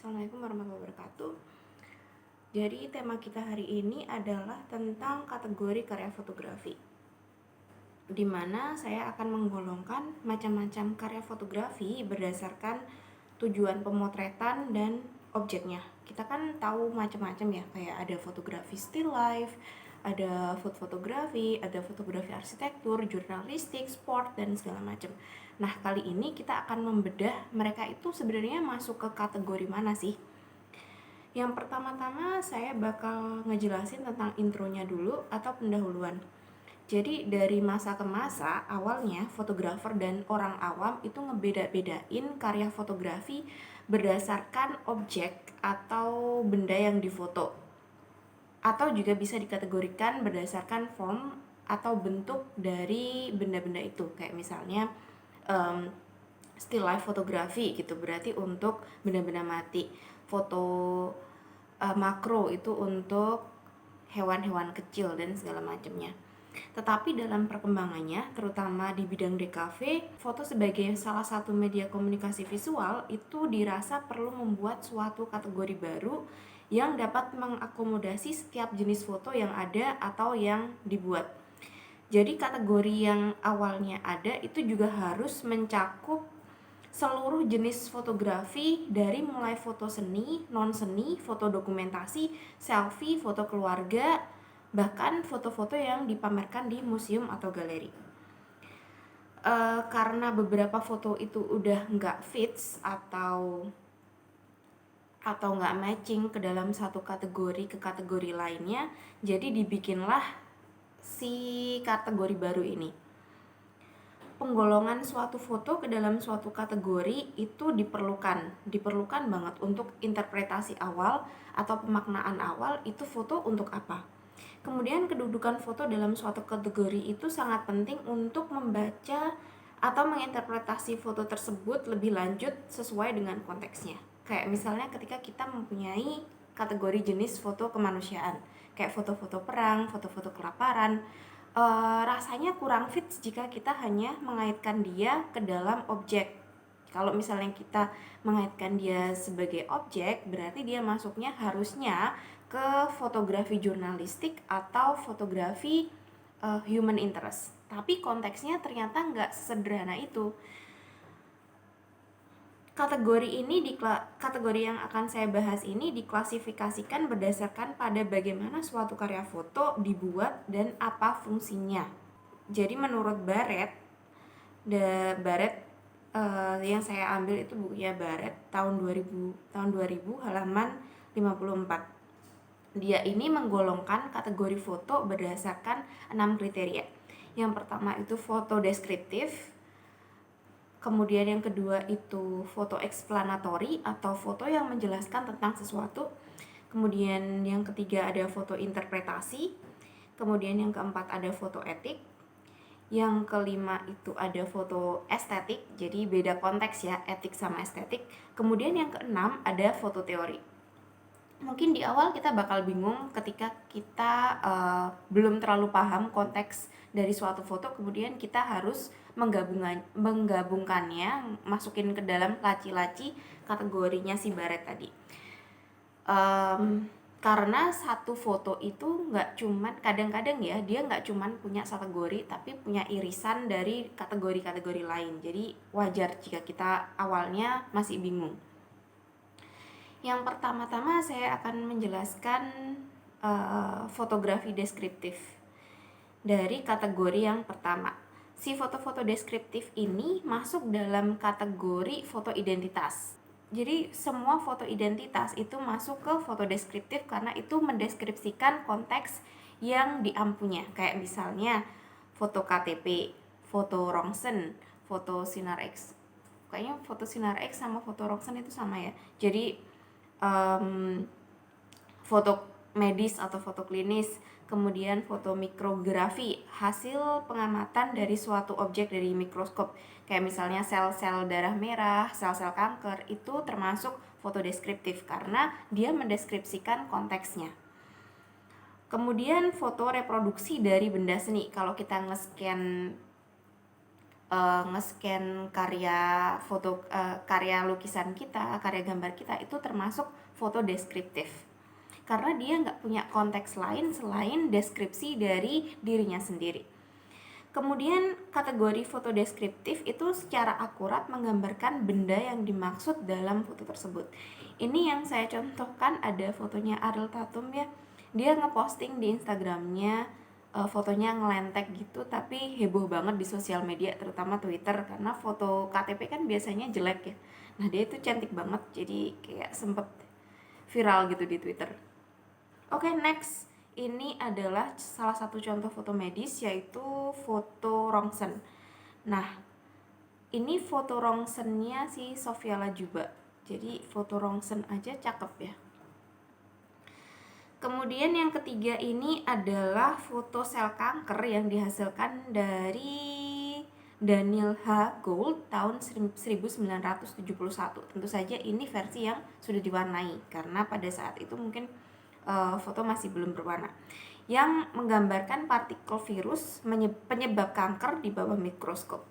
Assalamualaikum warahmatullahi wabarakatuh. Jadi tema kita hari ini adalah tentang kategori karya fotografi, di mana saya akan menggolongkan macam-macam karya fotografi berdasarkan tujuan pemotretan dan objeknya. Kita kan tahu macam-macam ya, kayak ada fotografi still life, ada food fotografi, ada fotografi arsitektur, jurnalistik, sport, dan segala macam. Nah, kali ini kita akan membedah mereka itu sebenarnya masuk ke kategori mana sih? Yang pertama-tama saya bakal ngejelasin tentang intronya dulu atau pendahuluan. Jadi dari masa ke masa, awalnya fotografer dan orang awam itu ngebeda-bedain karya fotografi berdasarkan objek atau benda yang difoto. Atau juga bisa dikategorikan berdasarkan form atau bentuk dari benda-benda itu. Kayak misalnya still life fotografi gitu, berarti untuk benda-benda mati. Foto makro itu untuk hewan-hewan kecil dan segala macamnya. Tetapi dalam perkembangannya, terutama di bidang DKV, foto sebagai salah satu media komunikasi visual itu dirasa perlu membuat suatu kategori baru yang dapat mengakomodasi setiap jenis foto yang ada atau yang dibuat. Jadi kategori yang awalnya ada itu juga harus mencakup seluruh jenis fotografi dari mulai foto seni, non seni, foto dokumentasi, selfie, foto keluarga, bahkan foto-foto yang dipamerkan di museum atau galeri. Karena beberapa foto itu udah nggak fits atau nggak matching ke dalam satu kategori ke kategori lainnya, jadi dibikinlah si kategori baru ini. Penggolongan suatu foto ke dalam suatu kategori itu diperlukan banget untuk interpretasi awal atau pemaknaan awal itu foto untuk apa. Kemudian kedudukan foto dalam suatu kategori itu sangat penting untuk membaca atau menginterpretasi foto tersebut lebih lanjut sesuai dengan konteksnya. Kayak misalnya ketika kita mempunyai kategori jenis foto kemanusiaan, kayak foto-foto perang, foto-foto kelaparan, rasanya kurang fit jika kita hanya mengaitkan dia ke dalam objek. Kalau misalnya kita mengaitkan dia sebagai objek, berarti dia masuknya harusnya ke fotografi jurnalistik atau fotografi human interest. Tapi konteksnya ternyata nggak sesederhana itu. Kategori yang akan saya bahas ini diklasifikasikan berdasarkan pada bagaimana suatu karya foto dibuat dan apa fungsinya. Jadi menurut Barrett yang saya ambil itu bukunya Barrett tahun 2000 halaman 54. Dia ini menggolongkan kategori foto berdasarkan 6 kriteria. Yang pertama itu foto deskriptif, kemudian yang kedua itu foto eksplanatori atau foto yang menjelaskan tentang sesuatu, kemudian yang ketiga ada foto interpretasi, kemudian yang keempat ada foto etik, yang kelima itu ada foto estetik, jadi beda konteks ya, etik sama estetik, kemudian yang keenam ada foto teori. Mungkin di awal kita bakal bingung ketika kita belum terlalu paham konteks dari suatu foto, kemudian kita harus menggabungkannya, masukin ke dalam laci-laci kategorinya si Barrett tadi. Karena satu foto itu nggak cuman, kadang-kadang ya dia nggak cuman punya kategori, tapi punya irisan dari kategori-kategori lain. Jadi wajar jika kita awalnya masih bingung. Yang pertama-tama saya akan menjelaskan fotografi deskriptif dari kategori yang pertama. Si foto-foto deskriptif ini masuk dalam kategori foto identitas. Jadi semua foto identitas itu masuk ke foto deskriptif karena itu mendeskripsikan konteks yang diampunya. Kayak misalnya foto KTP, foto Rongsen, foto Sinar X. Kayaknya foto Sinar X sama foto Rongsen itu sama ya. Jadi foto medis atau foto klinis, kemudian foto mikrografi, hasil pengamatan dari suatu objek dari mikroskop, kayak misalnya sel-sel darah merah, sel-sel kanker, itu termasuk foto deskriptif karena dia mendeskripsikan konteksnya. Kemudian foto reproduksi dari benda seni, kalau kita nge-scan nge-scan karya lukisan kita, karya gambar kita, itu termasuk foto deskriptif. Karena dia nggak punya konteks lain selain deskripsi dari dirinya sendiri. Kemudian kategori foto deskriptif itu secara akurat menggambarkan benda yang dimaksud dalam foto tersebut. Ini yang saya contohkan, ada fotonya Ariel Tatum ya. Dia ngeposting di Instagramnya fotonya ngelentek gitu, tapi heboh banget di sosial media, terutama Twitter, karena foto KTP kan biasanya jelek ya. Nah dia itu cantik banget, jadi kayak sempet viral gitu di Twitter. Oke, next. Ini adalah salah satu contoh foto medis, yaitu foto rongsen. Nah, ini foto rongsennya si Sofia Lajuba. Jadi foto rongsen aja cakep ya. Kemudian yang ketiga ini adalah foto sel kanker yang dihasilkan dari Daniel H. Gould tahun 1971. Tentu saja ini versi yang sudah diwarnai, karena pada saat itu mungkin foto masih belum berwarna, yang menggambarkan partikel virus penyebab kanker di bawah mikroskop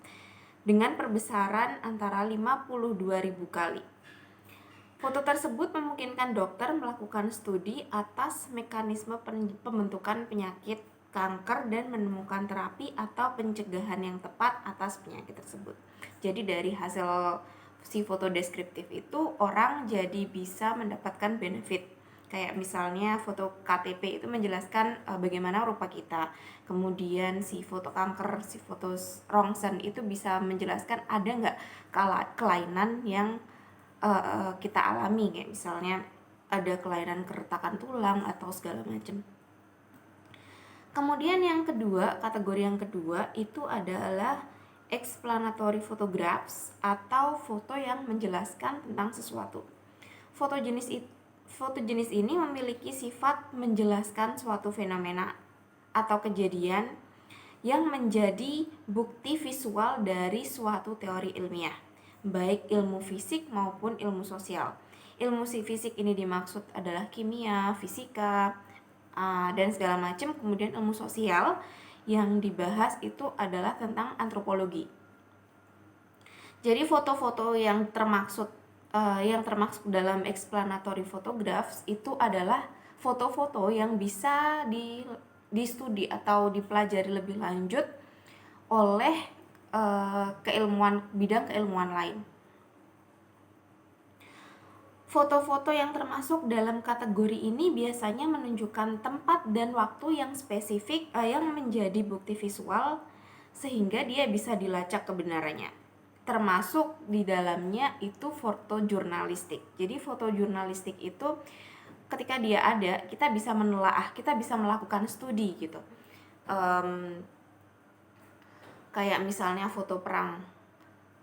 dengan perbesaran antara 52.000 kali. Foto tersebut memungkinkan dokter melakukan studi atas mekanisme pembentukan penyakit kanker dan menemukan terapi atau pencegahan yang tepat atas penyakit tersebut. Jadi dari hasil si foto deskriptif itu orang jadi bisa mendapatkan benefit. Kayak misalnya foto KTP itu menjelaskan bagaimana rupa kita. Kemudian si foto kanker, si foto rongsen itu bisa menjelaskan ada nggak kelainan yang kita alami, kayak misalnya ada kelainan keretakan tulang atau segala macam. Kemudian yang kedua, kategori yang kedua itu adalah explanatory photographs atau foto yang menjelaskan tentang sesuatu. Foto jenis ini memiliki sifat menjelaskan suatu fenomena atau kejadian yang menjadi bukti visual dari suatu teori ilmiah, baik ilmu fisik maupun ilmu sosial. Ilmu fisik ini dimaksud adalah kimia, fisika, dan segala macam. Kemudian ilmu sosial yang dibahas itu adalah tentang antropologi. Jadi foto-foto yang termaksud dalam explanatory photographs itu adalah foto-foto yang bisa di atau dipelajari lebih lanjut oleh bidang keilmuan lain. Foto-foto yang termasuk dalam kategori ini biasanya menunjukkan tempat dan waktu yang spesifik yang menjadi bukti visual sehingga dia bisa dilacak kebenarannya. Termasuk di dalamnya itu foto jurnalistik. Jadi foto jurnalistik itu ketika dia ada, kita bisa menelaah, kita bisa melakukan studi gitu. Kayak misalnya foto perang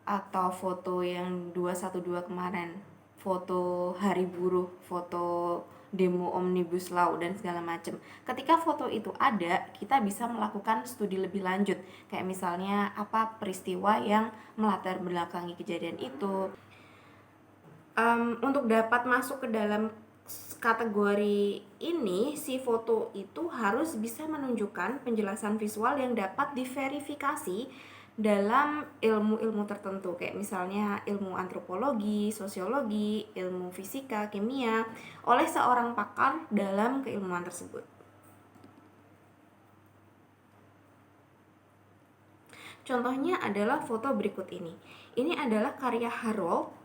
atau foto yang 212 kemarin, foto hari buruh, foto demo Omnibus Law dan segala macam. Ketika foto itu ada, kita bisa melakukan studi lebih lanjut. Kayak misalnya apa peristiwa yang melatar belakangi kejadian itu. Untuk dapat masuk ke dalam kategori ini, si foto itu harus bisa menunjukkan penjelasan visual yang dapat diverifikasi dalam ilmu-ilmu tertentu, kayak misalnya ilmu antropologi, sosiologi, ilmu fisika, kimia, oleh seorang pakar dalam keilmuan tersebut. Contohnya adalah foto berikut ini. Ini adalah karya Harold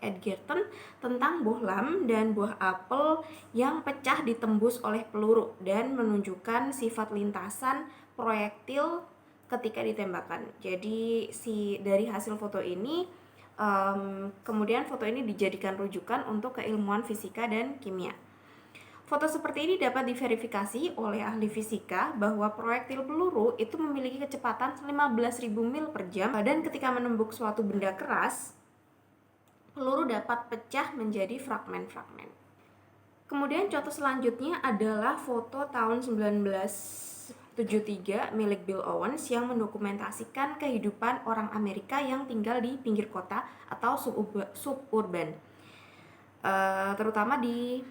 Edgerton tentang bohlam dan buah apel yang pecah ditembus oleh peluru dan menunjukkan sifat lintasan proyektil ketika ditembakkan. Jadi dari hasil foto ini kemudian foto ini dijadikan rujukan untuk keilmuan fisika dan kimia. Foto seperti ini dapat diverifikasi oleh ahli fisika bahwa proyektil peluru itu memiliki kecepatan 15.000 mil per jam, dan ketika menembus suatu benda keras, peluru dapat pecah menjadi fragmen-fragmen. Kemudian contoh selanjutnya adalah foto tahun 1973 milik Bill Owens yang mendokumentasikan kehidupan orang Amerika yang tinggal di pinggir kota atau suburban, terutama di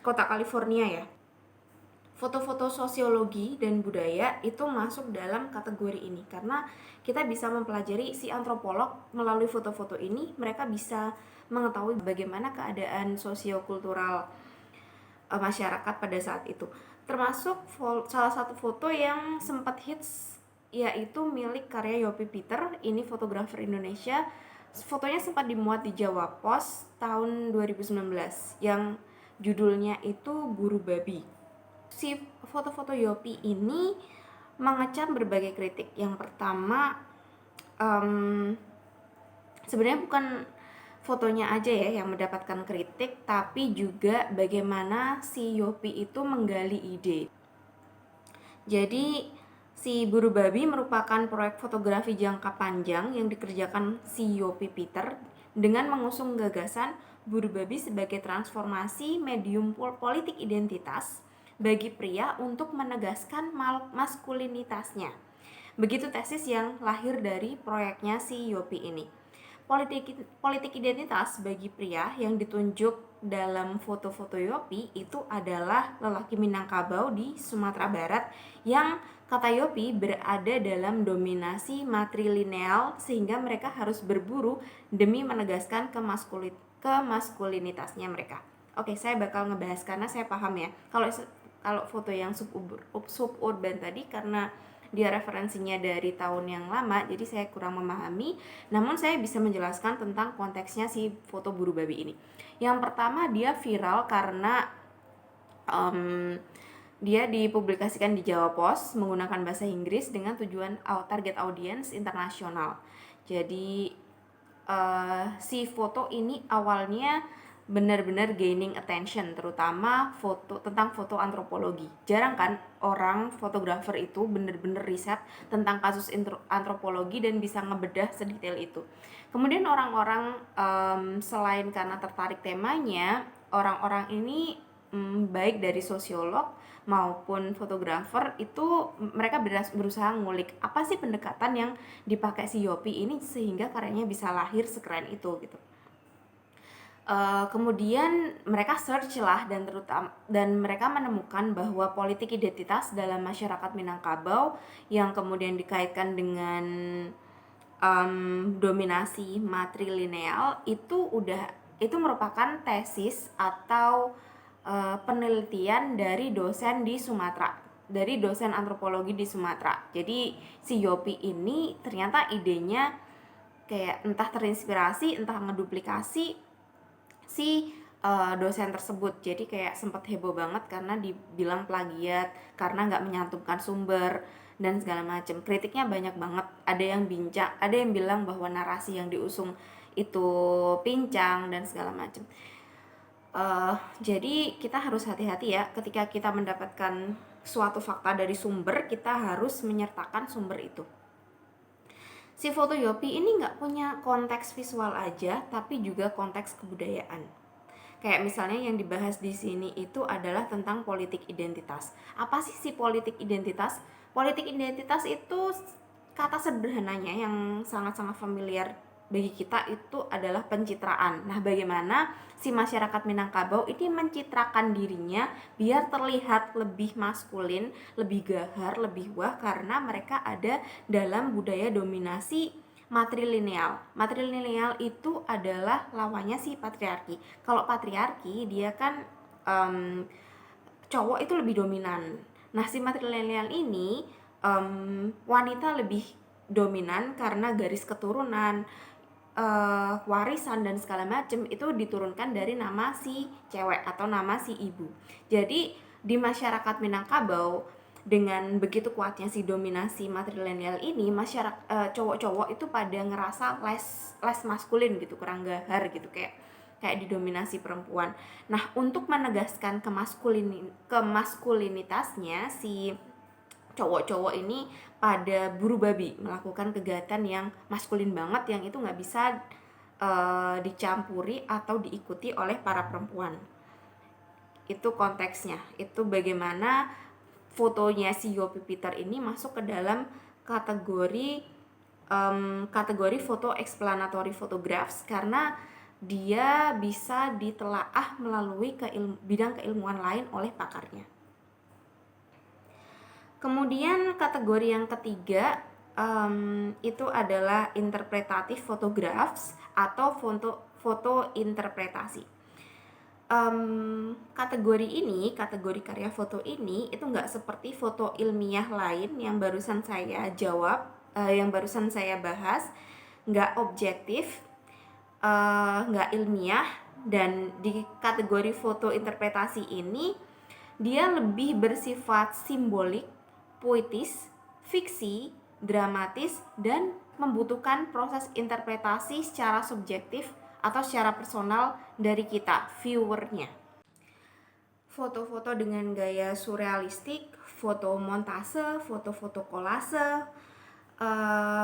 kota California ya. foto-foto sosiologi dan budaya itu masuk dalam kategori ini karena kita bisa mempelajari si antropolog melalui foto-foto ini. Mereka bisa mengetahui bagaimana keadaan sosiokultural masyarakat pada saat itu. Termasuk salah satu foto yang sempat hits yaitu milik karya Yopi Peter. Ini fotografer Indonesia. Fotonya sempat dimuat di Jawa Pos tahun 2019 yang judulnya itu Buru Babi. Si foto-foto Yopi ini mengecam berbagai kritik. Yang pertama, sebenarnya bukan fotonya aja ya yang mendapatkan kritik, tapi juga bagaimana si Yopi itu menggali ide. Jadi si Buru Babi merupakan proyek fotografi jangka panjang yang dikerjakan si Yopi Peter dengan mengusung gagasan Buru Babi sebagai transformasi medium politik identitas bagi pria untuk menegaskan maskulinitasnya. Begitu tesis yang lahir dari proyeknya si Yopi ini. Politik identitas bagi pria yang ditunjuk dalam foto-foto Yopi itu adalah lelaki Minangkabau di Sumatera Barat yang kata Yopi berada dalam dominasi matrilineal sehingga mereka harus berburu demi menegaskan kemaskulinitasnya mereka. Oke, saya bakal ngebahas karena saya paham ya. Kalau foto yang suburban tadi karena dia referensinya dari tahun yang lama, jadi saya kurang memahami. Namun saya bisa menjelaskan tentang konteksnya si foto Buru Babi ini. Yang pertama, dia viral karena dia dipublikasikan di Jawa Pos menggunakan bahasa Inggris dengan tujuan target audience internasional. Jadi si foto ini awalnya benar-benar gaining attention, terutama tentang foto antropologi. Jarang kan orang fotografer itu benar-benar riset tentang kasus antropologi dan bisa ngebedah sedetail itu. Kemudian orang-orang selain karena tertarik temanya, orang-orang ini baik dari sosiolog maupun fotografer itu mereka berusaha ngulik apa sih pendekatan yang dipakai si Yopi ini sehingga karyanya bisa lahir sekeren itu gitu. Kemudian mereka search lah dan mereka menemukan bahwa politik identitas dalam masyarakat Minangkabau yang kemudian dikaitkan dengan dominasi matrilineal itu merupakan tesis atau penelitian dari dosen di Sumatera, dari dosen antropologi di Sumatera. Jadi si Yopi ini ternyata idenya kayak entah terinspirasi, entah ngeduplikasi si dosen tersebut. Jadi kayak sempat heboh banget karena dibilang plagiat karena nggak menyantumkan sumber dan segala macam. Kritiknya banyak banget. Ada yang bilang bahwa narasi yang diusung itu pincang dan segala macam. Jadi kita harus hati-hati ya ketika kita mendapatkan suatu fakta dari sumber, kita harus menyertakan sumber itu. Si foto Yopi ini nggak punya konteks visual aja, tapi juga konteks kebudayaan. Kayak misalnya yang dibahas di sini itu adalah tentang politik identitas. Apa sih si politik identitas? Politik identitas itu kata sederhananya yang sangat-sangat familiar bagi kita itu adalah pencitraan. Nah, bagaimana si masyarakat Minangkabau ini mencitrakan dirinya biar terlihat lebih maskulin, lebih gahar, lebih wah karena mereka ada dalam budaya dominasi matrilineal. Matrilineal itu adalah lawannya si patriarki. Kalau patriarki dia kan cowok itu lebih dominan. Nah, si matrilineal ini wanita lebih dominan karena garis keturunan, warisan dan segala macam itu diturunkan dari nama si cewek atau nama si ibu. Jadi di masyarakat Minangkabau dengan begitu kuatnya si dominasi matrilineal ini, cowok-cowok itu pada ngerasa less maskulin gitu, kurang gahar gitu, kayak didominasi perempuan. Nah, untuk menegaskan kemaskulinitasnya si cowok-cowok ini pada Buru Babi melakukan kegiatan yang maskulin banget yang itu nggak bisa dicampuri atau diikuti oleh para perempuan. Itu konteksnya, itu bagaimana fotonya si Yopi Peter ini masuk ke dalam kategori foto explanatory photographs karena dia bisa ditelaah melalui bidang keilmuan lain oleh pakarnya. Kemudian kategori yang ketiga itu adalah interpretatif photographs atau foto interpretasi. Kategori karya foto ini itu nggak seperti foto ilmiah lain yang barusan saya jawab, yang barusan saya bahas, nggak objektif, nggak ilmiah. Dan di kategori foto interpretasi ini dia lebih bersifat simbolik, puitis, fiksi, dramatis, dan membutuhkan proses interpretasi secara subjektif atau secara personal dari kita, viewernya. Foto-foto dengan gaya surrealistik, foto montase, foto-foto kolase,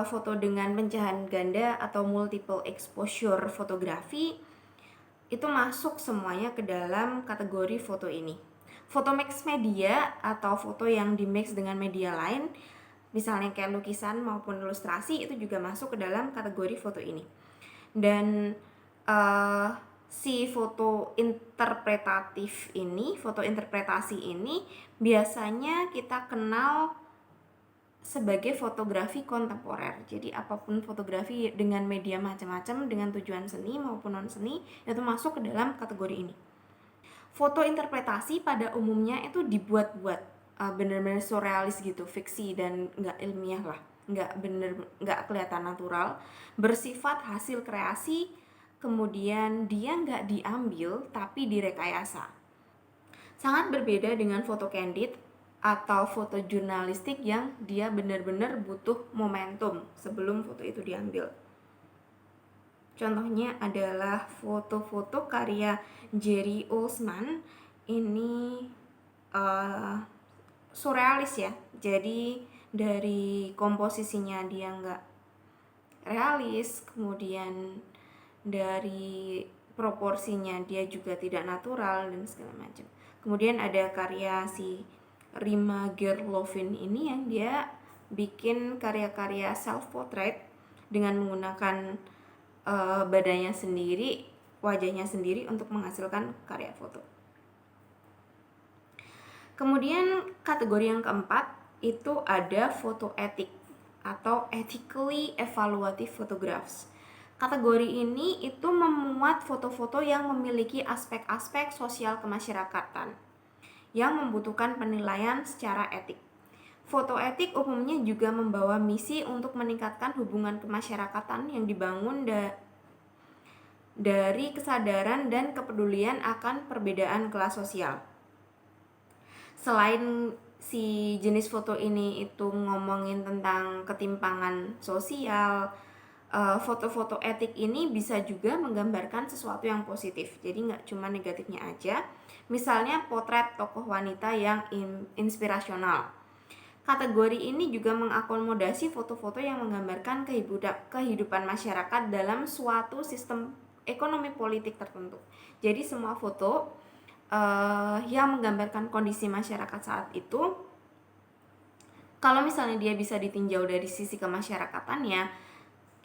foto dengan pencahayaan ganda atau multiple exposure fotografi, itu masuk semuanya ke dalam kategori foto ini. Foto mix media atau foto yang di mix dengan media lain, misalnya kayak lukisan maupun ilustrasi, itu juga masuk ke dalam kategori foto ini. Dan si foto interpretatif ini, foto interpretasi ini biasanya kita kenal sebagai fotografi kontemporer. Jadi apapun fotografi dengan media macam-macam, dengan tujuan seni maupun non seni, itu masuk ke dalam kategori ini. Foto interpretasi pada umumnya itu dibuat-buat, benar-benar surrealis gitu, fiksi dan nggak ilmiah lah, nggak kelihatan natural, bersifat hasil kreasi, kemudian dia nggak diambil tapi direkayasa. Sangat berbeda dengan foto candid atau foto jurnalistik yang dia benar-benar butuh momentum sebelum foto itu diambil. Contohnya adalah foto-foto karya Jerry Olsman. Ini surrealis ya, jadi dari komposisinya dia nggak realis, kemudian dari proporsinya dia juga tidak natural dan segala macam. Kemudian ada karya si Rima Gerlovin ini yang dia bikin karya-karya self portrait dengan menggunakan badannya sendiri, wajahnya sendiri untuk menghasilkan karya foto. Kemudian kategori yang keempat itu ada foto etik atau ethically evaluative photographs. Kategori ini itu memuat foto-foto yang memiliki aspek-aspek sosial kemasyarakatan yang membutuhkan penilaian secara etik. Foto etik umumnya juga membawa misi untuk meningkatkan hubungan kemasyarakatan yang dibangun dari kesadaran dan kepedulian akan perbedaan kelas sosial. Selain si jenis foto ini itu ngomongin tentang ketimpangan sosial, foto-foto etik ini bisa juga menggambarkan sesuatu yang positif, jadi nggak cuma negatifnya aja. Misalnya potret tokoh wanita yang inspirasional. Kategori ini juga mengakomodasi foto-foto yang menggambarkan kehidupan masyarakat dalam suatu sistem ekonomi politik tertentu. Jadi semua foto yang menggambarkan kondisi masyarakat saat itu, kalau misalnya dia bisa ditinjau dari sisi kemasyarakatannya,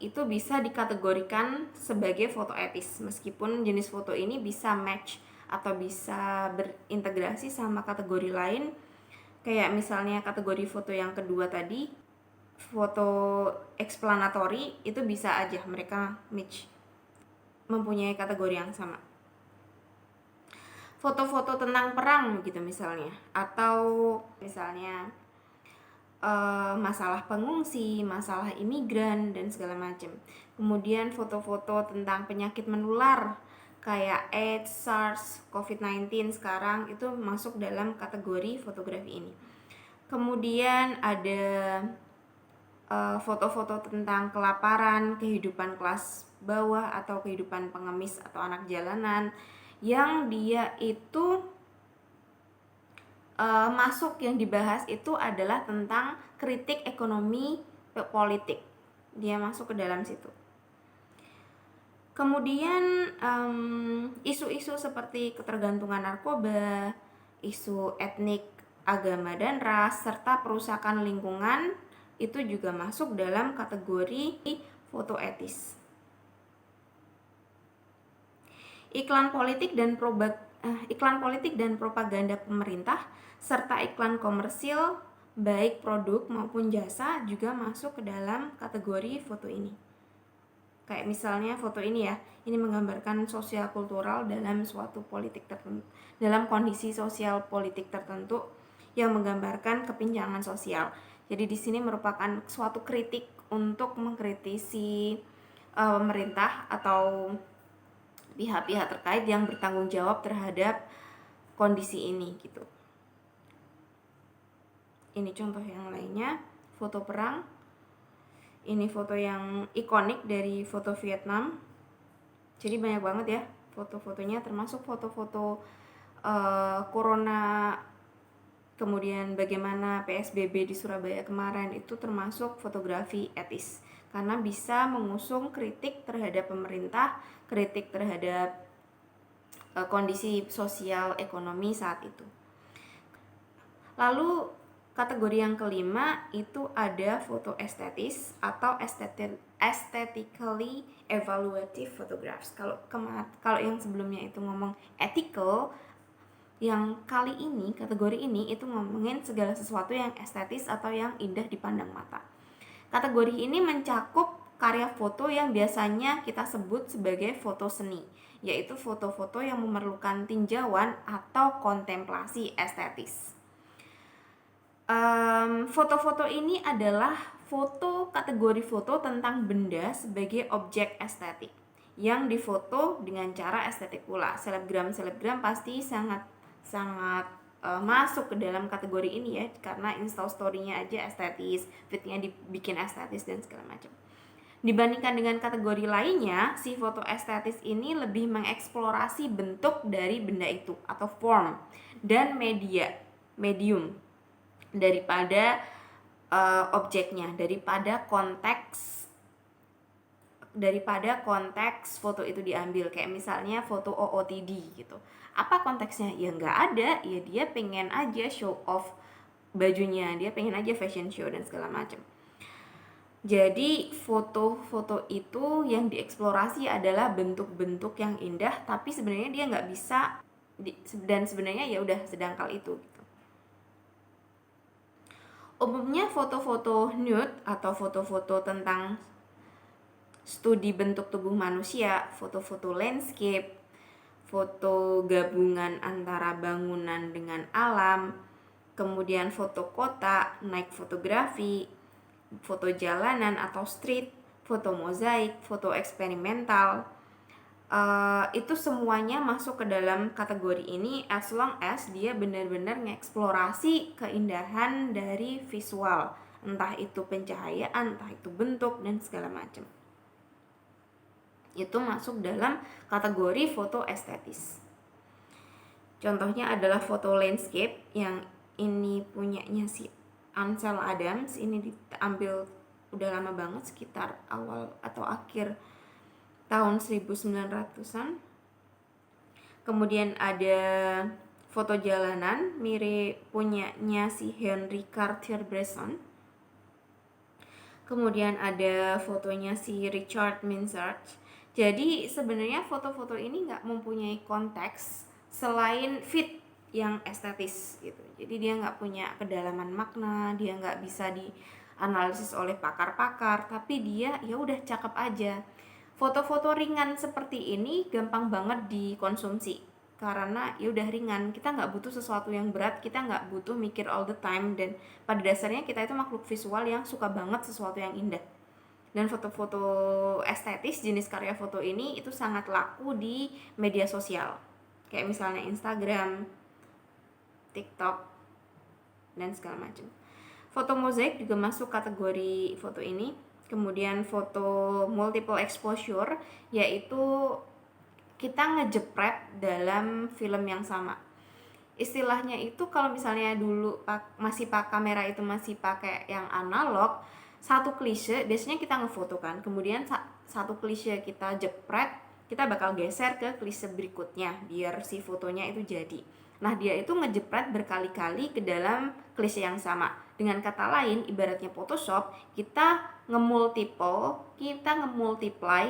itu bisa dikategorikan sebagai foto etis, meskipun jenis foto ini bisa match atau bisa berintegrasi sama kategori lain, kayak misalnya kategori foto yang kedua tadi, foto explanatory, itu bisa aja mereka match, mempunyai kategori yang sama. Foto-foto tentang perang gitu misalnya, atau misalnya masalah pengungsi, masalah imigran dan segala macam. Kemudian foto-foto tentang penyakit menular kayak AIDS, SARS, COVID-19 sekarang itu masuk dalam kategori fotografi ini. Kemudian ada foto-foto tentang kelaparan, kehidupan kelas bawah atau kehidupan pengemis atau anak jalanan, yang dia itu masuk, yang dibahas itu adalah tentang kritik ekonomi politik, dia masuk ke dalam situ. Kemudian isu-isu seperti ketergantungan narkoba, isu etnik, agama dan ras, serta perusakan lingkungan itu juga masuk dalam kategori foto etis. Iklan politik dan propaganda pemerintah serta iklan komersil baik produk maupun jasa juga masuk ke dalam kategori foto ini. Kayak misalnya foto ini ya, ini menggambarkan sosial kultural dalam suatu politik tertentu, dalam kondisi sosial politik tertentu yang menggambarkan kepinjangan sosial. Jadi di sini merupakan suatu kritik untuk mengkritisi pemerintah atau pihak-pihak terkait yang bertanggung jawab terhadap kondisi ini gitu. Ini contoh yang lainnya, foto perang. Ini foto yang ikonik dari foto Vietnam. Jadi banyak banget ya foto-fotonya, termasuk foto-foto corona, kemudian bagaimana PSBB di Surabaya kemarin, itu termasuk fotografi etis karena bisa mengusung kritik terhadap pemerintah, kritik terhadap kondisi sosial ekonomi saat itu. Lalu kategori yang kelima itu ada foto estetis atau aesthetically evaluative photographs. Kalau yang sebelumnya itu ngomong ethical, yang kali ini kategori ini itu ngomongin segala sesuatu yang estetis atau yang indah dipandang mata. Kategori ini mencakup karya foto yang biasanya kita sebut sebagai foto seni, yaitu foto-foto yang memerlukan tinjauan atau kontemplasi estetis. Foto-foto ini adalah kategori foto tentang benda sebagai objek estetik yang difoto dengan cara estetik pula. Selebgram pasti sangat masuk ke dalam kategori ini ya, karena install story-nya aja estetis, feed-nya dibikin estetis dan segala macam. Dibandingkan dengan kategori lainnya, si foto estetis ini lebih mengeksplorasi bentuk dari benda itu atau form dan medium daripada objeknya, daripada konteks foto itu diambil. Kayak misalnya foto OOTD gitu. Apa konteksnya? Ya nggak ada, ya dia pengen aja show off bajunya, dia pengen aja fashion show dan segala macam. Jadi foto-foto itu yang dieksplorasi adalah bentuk-bentuk yang indah, tapi sebenarnya dia nggak bisa dan sebenarnya ya udah sedangkal itu. Umumnya foto-foto nude atau foto-foto tentang studi bentuk tubuh manusia, foto-foto landscape, foto gabungan antara bangunan dengan alam, kemudian foto kota, night fotografi, foto jalanan atau street, foto mozaik, foto eksperimental. Itu semuanya masuk ke dalam kategori ini as long as dia benar-benar mengeksplorasi keindahan dari visual, entah itu pencahayaan, entah itu bentuk dan segala macam. Itu masuk dalam kategori foto estetis. Contohnya adalah foto landscape yang ini punyanya si Ansel Adams. Ini diambil udah lama banget, sekitar awal atau akhir tahun 1900-an. Kemudian ada foto jalanan mirip punyanya si Henry Cartier-Bresson. Kemudian ada fotonya si Richard Minsart. Jadi sebenarnya foto-foto ini nggak mempunyai konteks selain fit yang estetis gitu. Jadi dia nggak punya kedalaman makna, dia nggak bisa dianalisis oleh pakar-pakar, tapi dia ya udah cakep aja. Foto-foto ringan seperti ini gampang banget dikonsumsi karena ya udah ringan, kita nggak butuh sesuatu yang berat, kita nggak butuh mikir all the time, dan pada dasarnya kita itu makhluk visual yang suka banget sesuatu yang indah. Dan foto-foto estetis jenis karya foto ini itu sangat laku di media sosial kayak misalnya Instagram, TikTok dan segala macam. Foto mozaik juga masuk kategori foto ini. Kemudian foto multiple exposure, yaitu kita ngejepret dalam film yang sama. Istilahnya itu kalau misalnya dulu masih pakai kamera itu masih pakai yang analog, satu klise biasanya kita ngefoto kan, kemudian satu klise kita jepret, kita bakal geser ke klise berikutnya biar si fotonya itu jadi. Nah, dia itu ngejepret berkali-kali ke dalam klise yang sama. Dengan kata lain, ibaratnya Photoshop, kita ngemultiply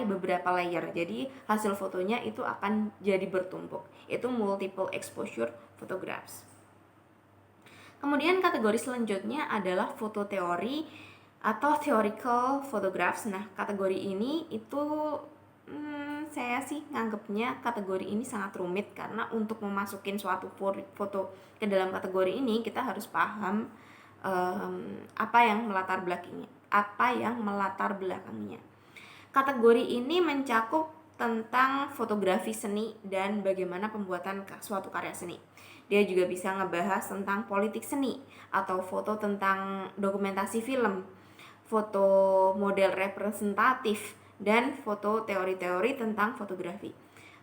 beberapa layer. Jadi hasil fotonya itu akan jadi bertumpuk. Itu multiple exposure photographs. Kemudian kategori selanjutnya adalah foto teori atau theoretical photographs. Nah, kategori ini itu saya sih nganggapnya kategori ini sangat rumit, karena untuk memasukin suatu foto ke dalam kategori ini kita harus paham apa yang melatar belakangnya. Kategori ini mencakup tentang fotografi seni dan bagaimana pembuatan suatu karya seni. Dia juga bisa ngebahas tentang politik seni atau foto tentang dokumentasi film, foto model representatif, dan foto teori-teori tentang fotografi.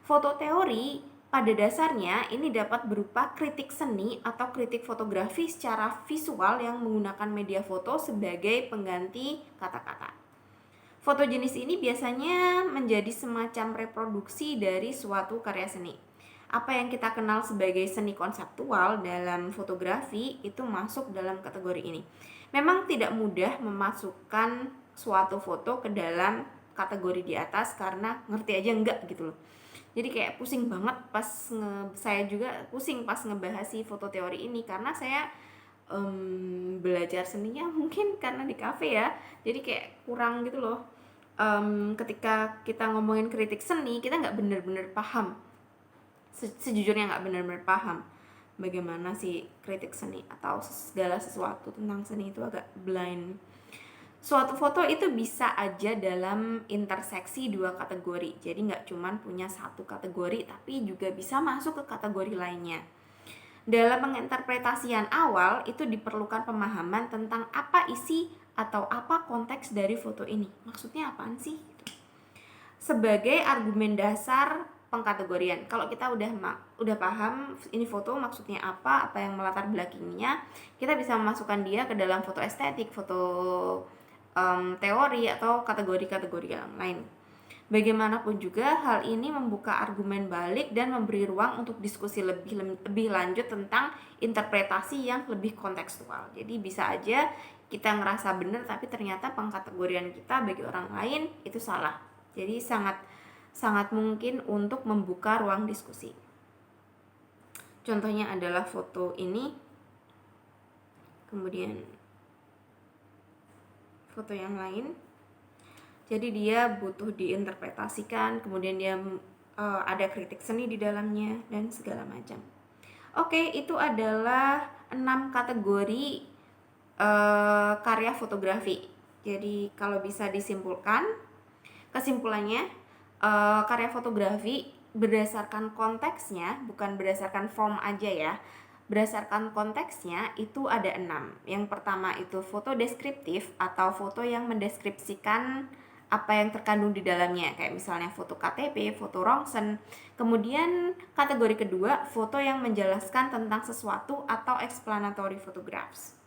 Foto teori pada dasarnya ini dapat berupa kritik seni atau kritik fotografi secara visual yang menggunakan media foto sebagai pengganti kata-kata. Foto jenis ini biasanya menjadi semacam reproduksi dari suatu karya seni. Apa yang kita kenal sebagai seni konseptual dalam fotografi itu masuk dalam kategori ini. Memang tidak mudah memasukkan suatu foto ke dalam kategori di atas karena ngerti aja enggak gitu loh. Jadi kayak pusing banget saya juga pusing pas ngebahas si foto teori ini, karena saya belajar seninya mungkin karena di kafe ya, jadi kayak kurang gitu loh. Ketika kita ngomongin kritik seni, kita nggak bener-bener paham, sejujurnya nggak bener-bener paham bagaimana sih kritik seni atau segala sesuatu tentang seni, itu agak blind. Suatu foto itu bisa aja dalam interseksi dua kategori, jadi nggak cuman punya satu kategori, tapi juga bisa masuk ke kategori lainnya. Dalam penginterpretasian awal itu diperlukan pemahaman tentang apa isi atau apa konteks dari foto ini. Maksudnya apaan sih? Sebagai argumen dasar pengkategorian. Kalau kita udah paham ini foto maksudnya apa yang melatar belakangnya, kita bisa memasukkan dia ke dalam foto estetik, foto teori atau kategori-kategori yang lain. Bagaimanapun juga hal ini membuka argumen balik dan memberi ruang untuk diskusi lebih lanjut tentang interpretasi yang lebih kontekstual. Jadi bisa aja kita ngerasa benar tapi ternyata pengkategorian kita bagi orang lain itu salah. Jadi sangat mungkin untuk membuka ruang diskusi. Contohnya adalah foto ini, kemudian foto yang lain. Jadi dia butuh diinterpretasikan, kemudian dia ada kritik seni di dalamnya dan segala macam. Oke, itu adalah 6 kategori karya fotografi. Jadi kalau bisa disimpulkan, kesimpulannya karya fotografi berdasarkan konteksnya, bukan berdasarkan form aja ya. Berdasarkan konteksnya itu ada 6. Yang pertama itu foto deskriptif atau foto yang mendeskripsikan apa yang terkandung di dalamnya, kayak misalnya foto KTP, foto rongsen. Kemudian kategori kedua, foto yang menjelaskan tentang sesuatu atau explanatory photographs.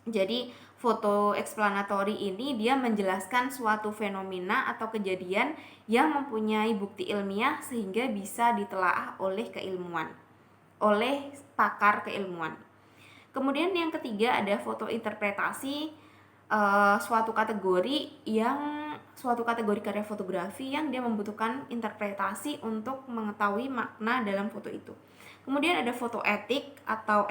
Jadi foto explanatory ini dia menjelaskan suatu fenomena atau kejadian yang mempunyai bukti ilmiah sehingga bisa ditelaah oleh pakar keilmuan. Kemudian yang ketiga ada foto interpretasi, suatu kategori karya fotografi yang dia membutuhkan interpretasi untuk mengetahui makna dalam foto itu. Kemudian ada foto etik atau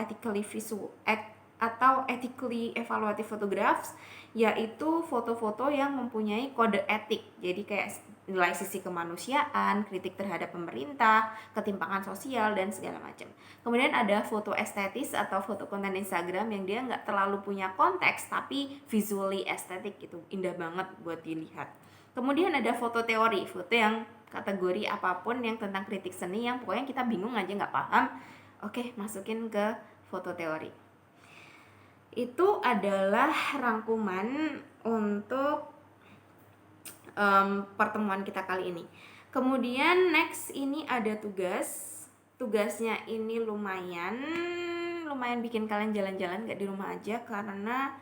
ethically evaluative photographs, yaitu foto-foto yang mempunyai kode etik. Jadi kayak nilai sisi kemanusiaan, kritik terhadap pemerintah, ketimpangan sosial, dan segala macam. Kemudian ada foto estetis atau foto konten Instagram yang dia nggak terlalu punya konteks, tapi visually estetik gitu, indah banget buat dilihat. Kemudian ada foto teori, foto yang kategori apapun yang tentang kritik seni yang pokoknya kita bingung aja nggak paham, oke masukin ke foto teori. Itu adalah rangkuman untuk pertemuan kita kali ini. Kemudian next ini ada tugasnya ini lumayan bikin kalian jalan-jalan gak di rumah aja, karena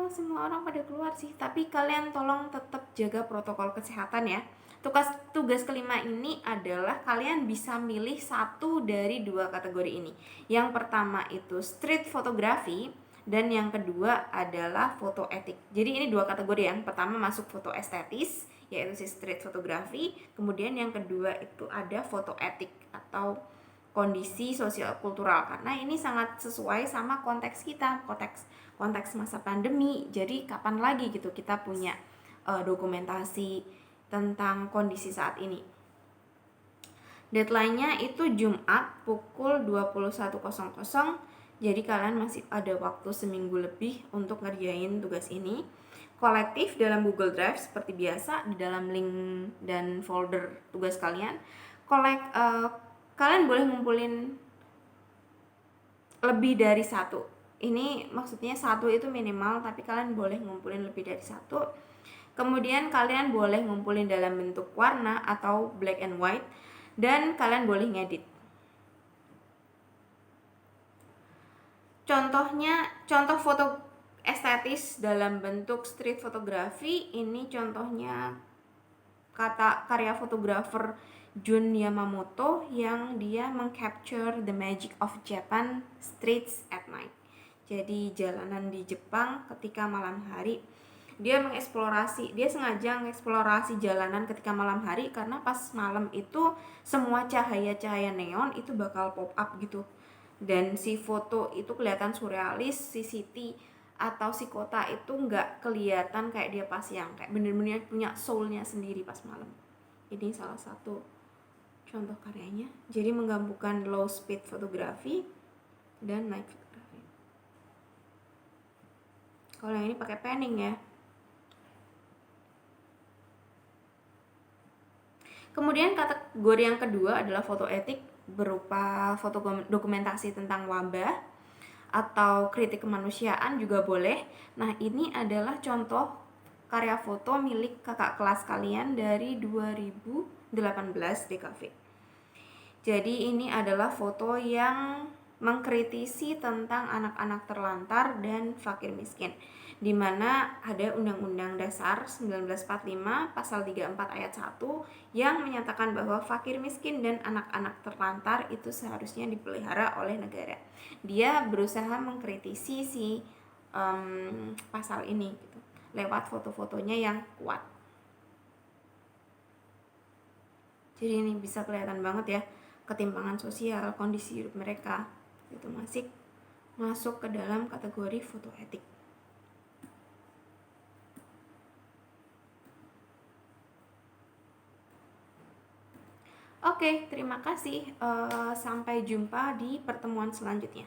semua orang pada keluar sih, tapi kalian tolong tetap jaga protokol kesehatan ya. Tugas kelima ini adalah kalian bisa milih satu dari 2 kategori ini. Yang pertama itu street photography dan yang kedua adalah foto etik. Jadi ini 2 kategori. Yang pertama masuk foto estetis, yaitu si street photography. Kemudian yang kedua itu ada foto etik atau kondisi sosial kultural, karena ini sangat sesuai sama konteks kita, konteks masa pandemi. Jadi kapan lagi gitu kita punya dokumentasi tentang kondisi saat ini. Deadline-nya itu Jumat pukul 21.00. Jadi kalian masih ada waktu seminggu lebih untuk ngerjain tugas ini. Kolektif dalam Google Drive seperti biasa di dalam link dan folder tugas kalian. Kalian boleh ngumpulin lebih dari satu. Ini maksudnya satu itu minimal, tapi kalian boleh ngumpulin lebih dari satu. Kemudian kalian boleh ngumpulin dalam bentuk warna atau black and white, dan kalian boleh ngedit. Contoh foto estetis dalam bentuk street photography, ini contohnya karya fotografer Jun Yamamoto yang dia mengcapture the magic of Japan streets at night. Jadi jalanan di Jepang ketika malam hari. Dia sengaja mengeksplorasi jalanan ketika malam hari karena pas malam itu semua cahaya-cahaya neon itu bakal pop up gitu. Dan si foto itu kelihatan surrealis, si city atau si kota itu nggak kelihatan kayak dia pas siang, kayak bener-bener punya soulnya sendiri pas malam. Ini salah satu contoh karyanya. Jadi menggabungkan low speed fotografi dan night photography. Kalau yang ini pakai panning ya. Kemudian kategori yang kedua adalah foto etik, berupa foto dokumentasi tentang wabah atau kritik kemanusiaan juga boleh. Nah, ini adalah contoh karya foto milik kakak kelas kalian dari 2018 DKV. Jadi ini adalah foto yang mengkritisi tentang anak-anak terlantar dan fakir miskin, di mana ada Undang-Undang Dasar 1945 pasal 34 ayat 1 yang menyatakan bahwa fakir miskin dan anak-anak terlantar itu seharusnya dipelihara oleh negara. Dia berusaha mengkritisi si pasal ini gitu, lewat foto-fotonya yang kuat. Jadi ini bisa kelihatan banget ya ketimpangan sosial, kondisi hidup mereka itu masuk ke dalam kategori foto etik. Oke, terima kasih. Sampai jumpa di pertemuan selanjutnya.